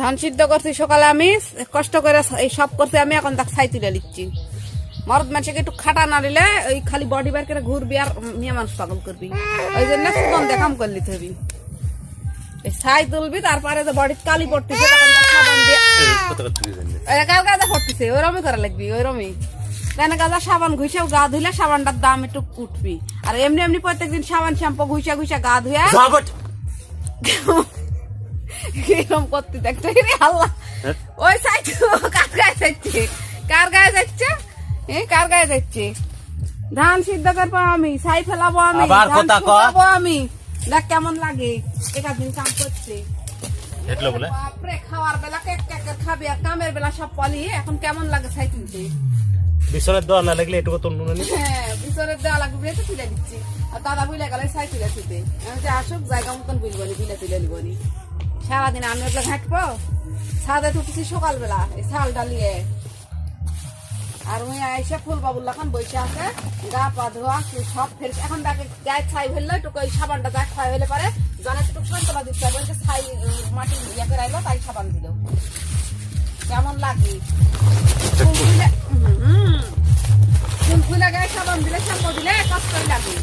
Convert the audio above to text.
ধান সিদ্ধ করছি সকালে আমি কষ্ট করে এই সব করতে আমি এখন তাকে ছাই তুলে নিচ্ছি। মরদ মানুষকে একটু খাটা না দিলে ওই খালি বডি বার করে ঘুরবি আর মেয়ে মানুষ পাগল করবি। ওই জন্য সুগন্ধে কাম করলি তুই ছাই তুলবি, তারপরে যে বডির কালি পড়তেছে সাবান দিয়ে গাদা পড়তেছে ওরমই করা লাগবি। ওইরমই কেন গাদা সাবান ঘুষেও গা ধুইলে সাবানটার দাম একটু উঠবি। আর এমনি এমনি প্রত্যেকদিন সাবান শ্যাম্পু ঘুষা ঘুষা গা ধুয়া কিরম করতে দেখছো আল্লাহ। ওই সাইড কার গায়ে যাচ্ছে, কার গায়ে যাচ্ছে, কার গায়ে যাচ্ছে? ধান সিদ্ধ করবো আমি, ছাই ফেলাবো আমি, ফেলাবো আমি। দেখ কেমন লাগে একাদিন কাম করছে। বাপরে খাওয়ার বেলা কেক কেক খাবি আর কামের বেলা সব পলি। এখন কেমন লাগে ছাই তুলতে? বিছরের দেওয়া না লাগলে এটুকু তো নুন। হ্যাঁ বিছরের দেওয়া লাগবে তো তুলে দিচ্ছি। আর দাদা বুঝলে গেলে ছাই তুলে তুলতে যে আসুক জায়গা মতন বুঝবনি বিলে তুলে নিবনি। সারাদিন আমি ওগুলো ঘাঁটবো, ছাদে উঠেছি সকালবেলা এই শাল ডালিয়ে। আর ওই এসে ফুল বাবুর লাখন বসে আছে, গা পা ধোয়া সব ফের এখন তাকে গায়ে ছাই ফেললো একটু ওই সাবানটা যা খাই হলে পারে জনে একটু সন্তলা দিচ্ছে বলছে ছাই মাটি ইয়ে করে আইলো তাই সাবান দিল। কেমন লাগে ফুল ফুলে গায়ে সাবান দিলে শ্যাম্পু দিলে কষ্ট লাগে।